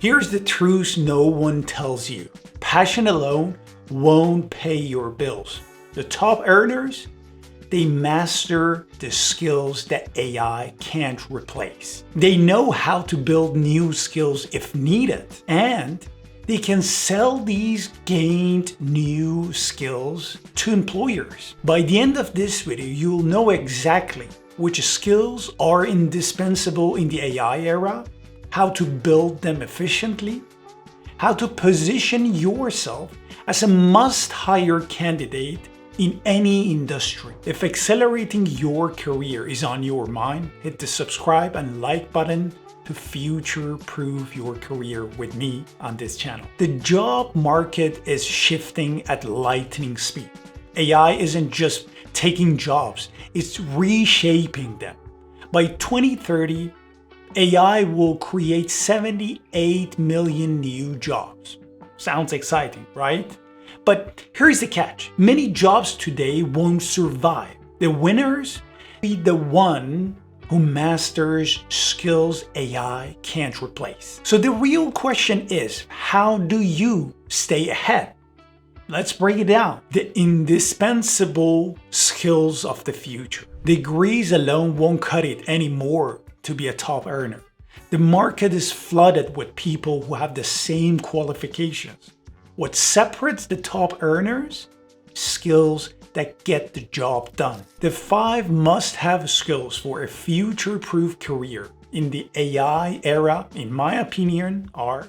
Here's the truth no one tells you. Passion alone won't pay your bills. The top earners, they master the skills that AI can't replace. They know how to build new skills if needed, and they can sell these gained new skills to employers. By the end of this video, you'll know exactly which skills are indispensable in the AI era, how to build them efficiently, how to position yourself as a must-hire candidate in any industry. If accelerating your career is on your mind, hit the subscribe and like button to future-proof your career with me on this channel. The job market is shifting at lightning speed. AI isn't just taking jobs, it's reshaping them. By 2030, AI will create 78 million new jobs. Sounds exciting, right? But here's the catch. Many jobs today won't survive. The winners will be the one who masters skills AI can't replace. So the real question is, how do you stay ahead? Let's break it down. The indispensable skills of the future. Degrees alone won't cut it anymore to be a top earner. The market is flooded with people who have the same qualifications. What separates the top earners? Skills that get the job done. The 5 must-have skills for a future-proof career in the AI era, in my opinion, are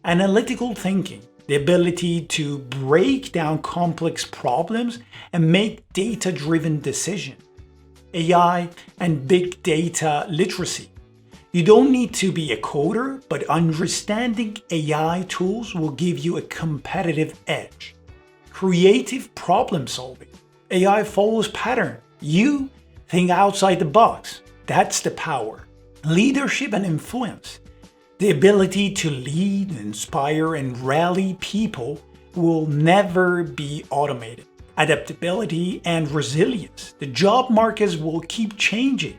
analytical thinking, the ability to break down complex problems and make data-driven decisions. AI and big data literacy. You don't need to be a coder, but understanding AI tools will give you a competitive edge. Creative problem solving. AI follows pattern. You think outside the box. That's the power. Leadership and influence. The ability to lead, inspire, and rally people will never be automated. Adaptability and resilience. The job markets will keep changing.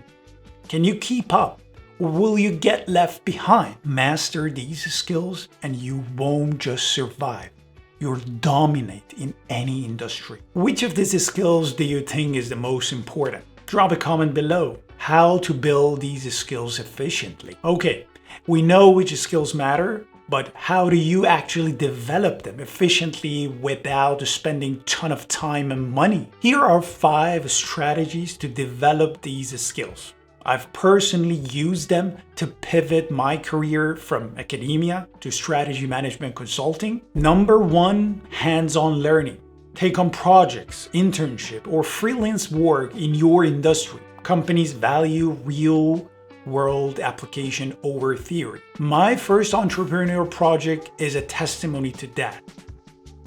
Can you keep up, or will you get left behind? Master these skills and you won't just survive. You'll dominate in any industry. Which of these skills do you think is the most important? Drop a comment below. How to build these skills efficiently. Okay, we know which skills matter, but how do you actually develop them efficiently without spending a ton of time and money? Here are 5 strategies to develop these skills. I've personally used them to pivot my career from academia to strategy management consulting. Number 1, hands-on learning. Take on projects, internship, or freelance work in your industry. Companies value real-world application over theory. My first entrepreneurial project is a testimony to that.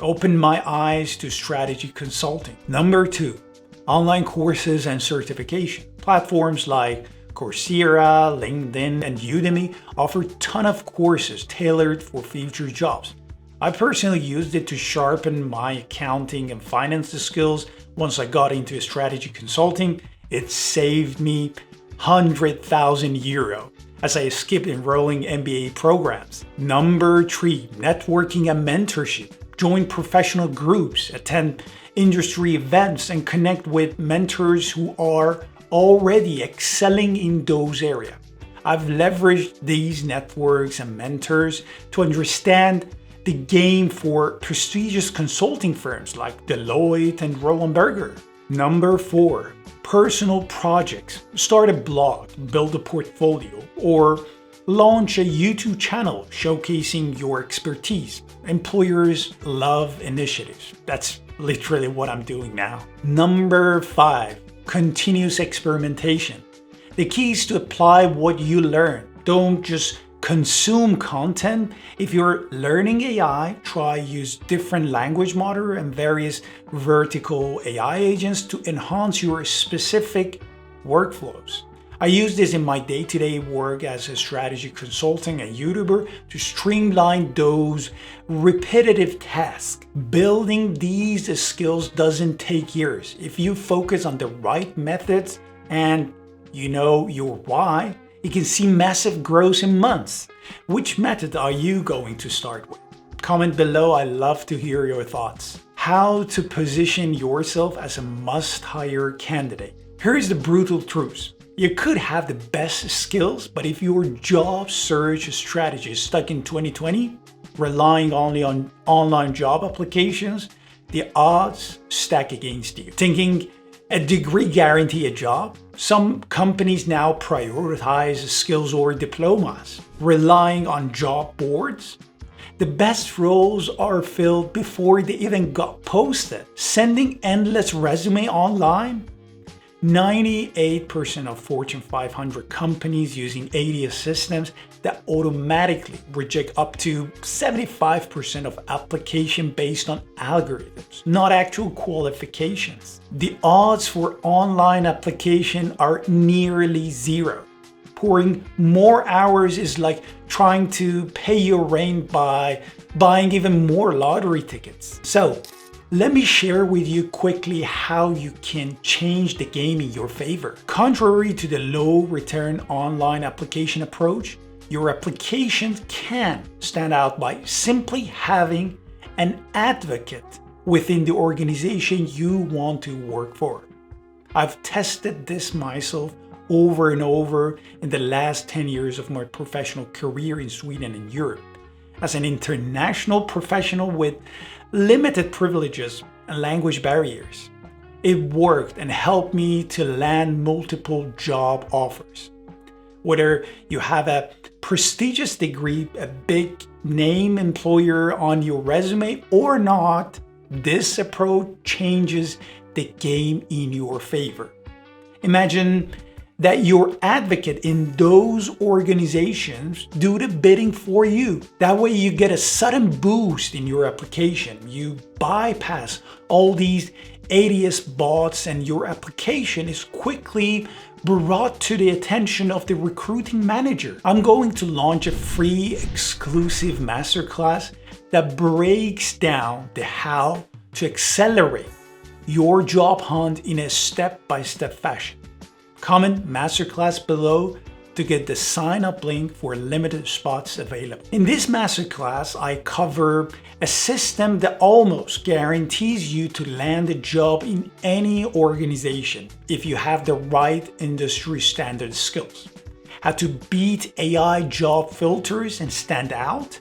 Opened my eyes to strategy consulting. Number 2, online courses and certification. Platforms like Coursera, LinkedIn, and Udemy offer a ton of courses tailored for future jobs. I personally used it to sharpen my accounting and finance skills. Once I got into strategy consulting, it saved me 100,000 euro as I skipped enrolling MBA programs. Number 3, networking and mentorship. Join professional groups, attend industry events, and connect with mentors who are already excelling in those areas. I've leveraged these networks and mentors to understand the game for prestigious consulting firms like Deloitte and Roland Berger. Number 4, personal projects. Start a blog, build a portfolio, or launch a YouTube channel showcasing your expertise. Employers love initiatives. That's literally what I'm doing now. Number 5, continuous experimentation. The key is to apply what you learn. Don't just consume content. If you're learning AI, try use different language model and various vertical AI agents to enhance your specific workflows. I use this in my day-to-day work as a strategy consultant and YouTuber to streamline those repetitive tasks. Building these skills doesn't take years. If you focus on the right methods and you know your why, You can see massive growth in months. Which method are you going to start with? Comment below, I love to hear your thoughts. How to position yourself as a must-hire candidate. Here's the brutal truth. You could have the best skills, but if your job search strategy is stuck in 2020, relying only on online job applications, the odds stack against you. Thinking a degree guarantee a job? Some companies now prioritize skills or diplomas. Relying on job boards? The best roles are filled before they even got posted. Sending endless resume online? 98% of Fortune 500 companies using ATS systems that automatically reject up to 75% of application based on algorithms, not actual qualifications. The odds for online application are nearly zero. Pouring more hours is like trying to pay your rent by buying even more lottery tickets. So, let me share with you quickly how you can change the game in your favor. Contrary to the low return online application approach, your application can stand out by simply having an advocate within the organization you want to work for. I've tested this myself over and over in the last 10 years of my professional career in Sweden and Europe. As an international professional with limited privileges and language barriers, it worked and helped me to land multiple job offers. Whether you have a prestigious degree, a big name employer on your resume or not, this approach changes the game in your favor. Imagine that your advocate in those organizations do the bidding for you. That way you get a sudden boost in your application. You bypass all these ATS bots and your application is quickly brought to the attention of the recruiting manager. I'm going to launch a free exclusive masterclass that breaks down the how to accelerate your job hunt in a step-by-step fashion. Comment Masterclass below to get the sign-up link for limited spots available. In this Masterclass, I cover a system that almost guarantees you to land a job in any organization if you have the right industry standard skills. How to beat AI job filters and stand out.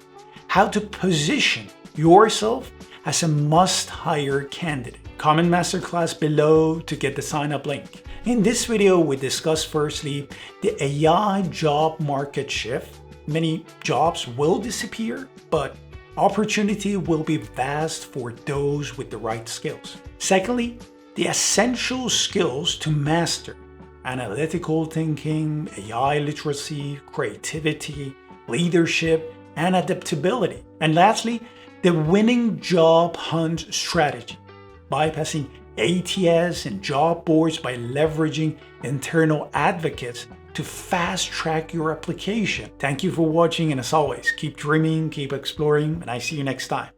How to position yourself as a must-hire candidate. Comment Masterclass below to get the sign-up link. In this video, we discuss firstly the AI job market shift. Many jobs will disappear, but opportunity will be vast for those with the right skills. Secondly, the essential skills to master: analytical thinking, AI literacy, creativity, leadership, and adaptability. And lastly, the winning job hunt strategy, bypassing ATS and job boards by leveraging internal advocates to fast track your application. Thank you for watching, and as always, keep dreaming, keep exploring, and I see you next time.